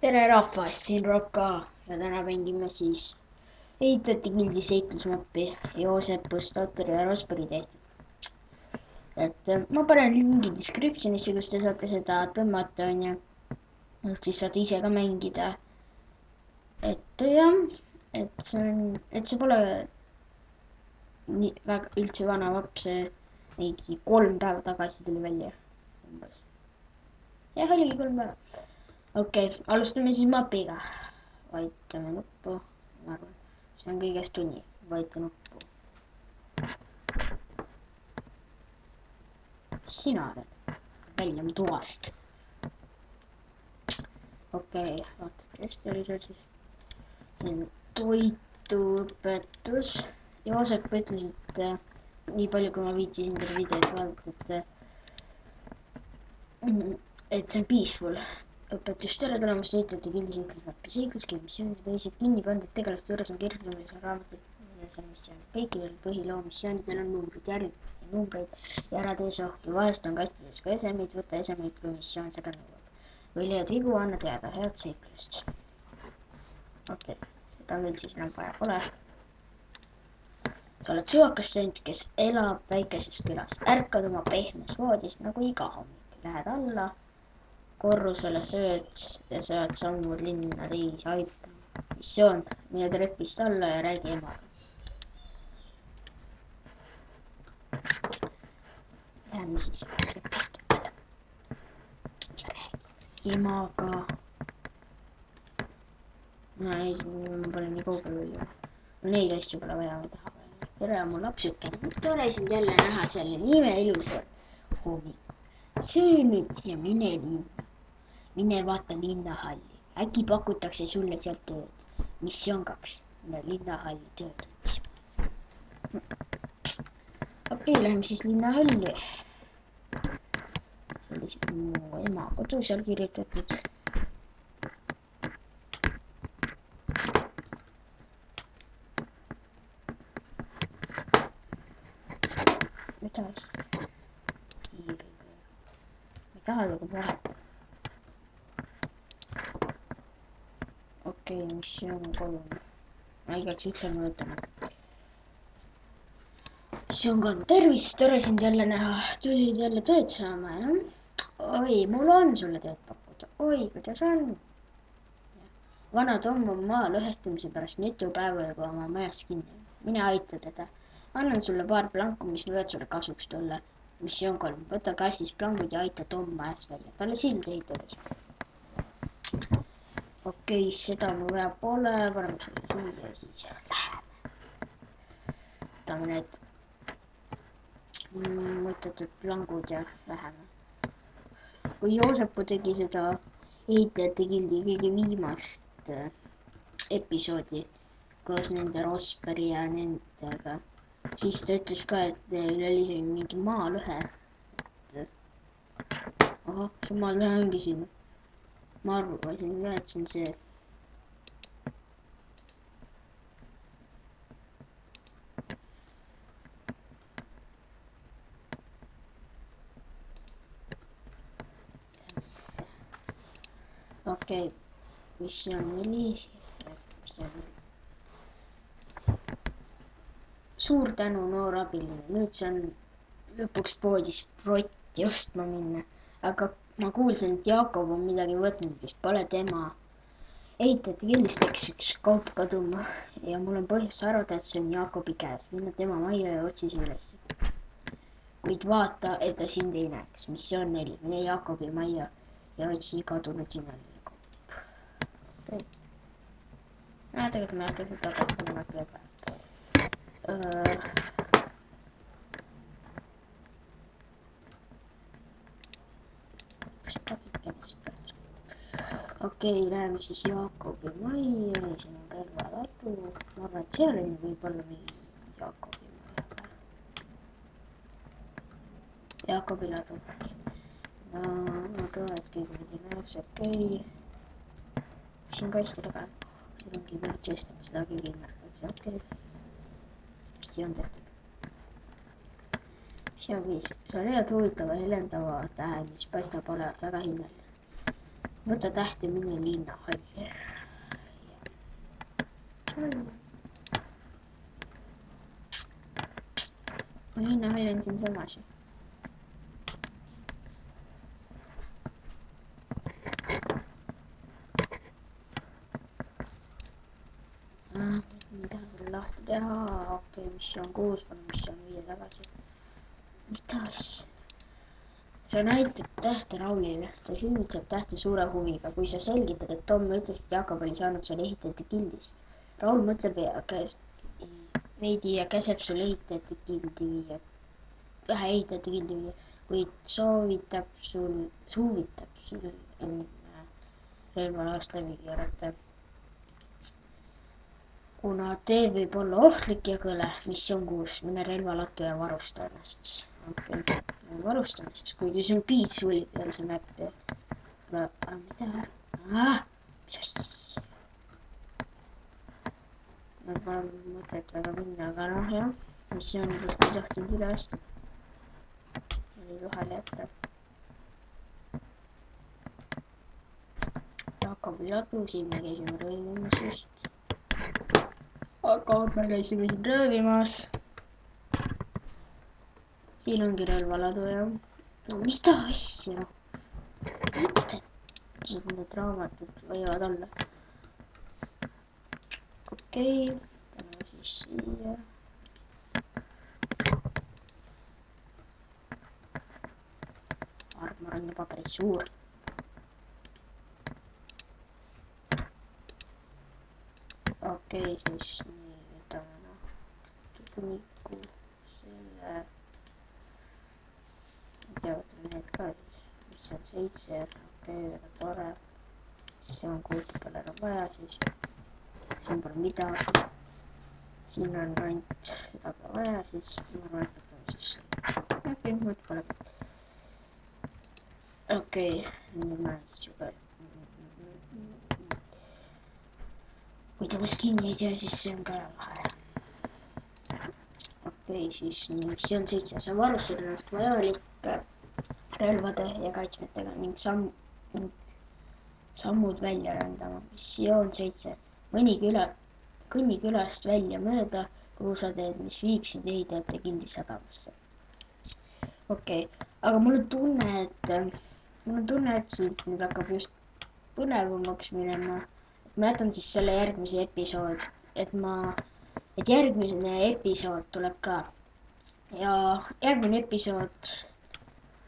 tere rahvas, siin Roka ja täna mängime siis ehitati gildi seiklusmappi Joosepus, Totter ja Rosbergi tehtud. Ma panen lingi description'isse, kus te saate seda tõmmata, onju. Siis saate ise ka mängida. Jah, see pole nii väga üldse vana mapp, see mingi 3 päeva tagasi tuli välja umbes. Jah, oligi 3 päeva. Okei, alustame siis mapiga. Vajutame nuppu, ma arvan, see on kõigest uni, vajuta nuppu. Mis sina oled? Välja mu toast. Okei, vaata, hästi oli seal siis. See on toituõpetus. Joosep ütles, et nii palju, kui ma viitsisin teile videot vaadata, et see on peaceful. Õpetus tere tulemast ehitati gildi seiklusmappi. Seikluskeegi missioonid põhised kinni pandud tegelaste juures on kirjutamise raamatud missioonid. Kõikidel põhiloo missioonidel on numbrid, järgi numbreid ja ära tee sohki. Vahest on kastides ka esemeid, võta esemeid, kui missioon seda nõuab. Kui leiad vigu, anna teada, head seiklust. Okei, seda meil siis enam vaja pole. Sa oled suvakas student, kes elab väikeses külas. Ärkad oma pehmes voodis nagu iga hommik. Lähed alla korrusele, sööd ja saad sammud linna reisi aitama. Missioon, mine trepist alla ja räägi emaga. Läheme siis trepist alla ja räägime emaga. Ma pole nii kaugel veel. Neid asju pole vaja, ma taha veel. Tere, mu lapsuke. Tore sind jälle näha selle nime ilusal hommikul. Söö nüüd ja mine linna. Mine vaata linnahalli. Äkki pakutakse sulle sealt tööd. Missioon 2. Mine linnahalli tööd otsima. Okei, läheme siis linnahalli. See oli siis mu ema kodu seal kirjutatud. Mida siis? Kiiriga. Ma ei taha nagu vahetada. Okei, missioon 3. Ma igaks üksel mõõtame. Missioon 3. Tervist, tore sind jälle näha. Tulid jälle tööd saama, jah? Oi, mul on sulle tööd pakkuda. Oi, kuidas on? Vana Tom on maa lõhestamise pärast mitu päeva juba oma majas kinni. Mine aita teda. Annan sulle paar planku, mis võivad sulle kasuks tulla. Missioon 3. Võta kastist plangud ja aita Tom majast välja. Talle sild ehitades. Okei, seda mul vaja pole, paneme selle siia ja siis läheme. Võtame need mõttetud plangud ja läheme. Kui Joosepu tegi seda ehitajate gildi kõige viimast episoodi koos nende Rosbergi ja nendega, siis ta ütles ka, et neil oli mingi maalõhe. Ahah, see maalõhe ongi siin. Ma arvasin ka, et see on see. Okei, missioon 4. Suur tänu, noor abiline. Nüüd saan lõpuks poodis rotti ostma minna. Aga ma kuulsin, et Jakob on midagi võtnud, mis pole tema. Ehitati gildist läks üks kaup kaduma ja mul on põhjust arvata, et see on Jakobi käes. Minna tema majja ja otsi see üles. Kuid vaata, et ta sind ei näeks. Missioon 4. Mine Jakobi majja ja otsi kadunud sinnaline kaup. Okay. Tegelikult ma hakkan seda tagasi tegema. Okei, läheme siis Jakobi majja ja siin on relvaladu. Ma arvan, et seal on võib-olla mingi Jakobi maja. Jakobi ladu. No, ma arvan, et keegi pidi näeks, okei. Siin kaistel aga siin ongi veel chest, et seda keegi märkaks, okei. Siin on tehtud. Missioon 5. Sa leiad huvitava helendava tähe, mis paistab olevat väga hinnaline. võta täht ja mine linnahalli. Linnahall on siinsamas. Mida selle lahti teha? Okei, missioon 6, panen missioon 5 tagasi. Mida asja? Sa näitad tähte Raulile. Ta sünnitseb tähte suure huviga. Kui sa selgitad, et Tom ütles, et Jakob oli saanud sulle ehitajate gildist. Raul mõtleb veidi ja käseb sul ehitajate gildi viia. Vähe ehitajate gildi viia. Kuid soovitab sul enne relvalaast läbi keerata. Kuna tee võib olla ohtlik ja kõle, missioon 6, mine relvalattu ja varusta ennast. Okei, varustame siis, kuigi see on piisuli peal see mäpp ja... mida? Mis asja? Ma pole mõtet väga minna, aga noh jah, missioonidest ei tohtinud üle astuda. Oli vahele jätta. Jakobi ladu, siin me käisime rõivimas just. Aga me käisime siin röövimas. Siin ongi relvaladu ja... No mida asja? Need raamatud võivad olla. Okei, paneme siis siia. Armor on juba päris suur. Okei, siis nii võtame tupuniku selle. Võtame need ka siis, mis on 7, okei, väga tore. See on 6 peale enam vaja siis. Siin pole midagi. Siin on ainult seda ka vaja siis. Ma arvan, et võtame siis. Okei, muud pole. Okei, nüüd ma olen siis juba. Kui ta kus kinni ei tea, siis see on ka lahe. Okei, siis missioon 7. Sa varustad ennast vajalik relvade ja kaitsmetega ning sammud välja rändama. Missioon 7. Kõnni külast välja mööda kruusateed, mis viib sind ehitajate gildi sadamasse. Okei, aga mul on tunne, et siit nüüd hakkab just põnevamaks minema. Ma jätan siis selle järgmise episood, et järgmine episood tuleb ka. Ja järgmine episood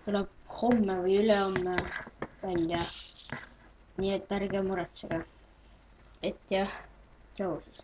tuleb homme või ülehomme välja. Nii et ärge muretsege. Et jah, tšau siis.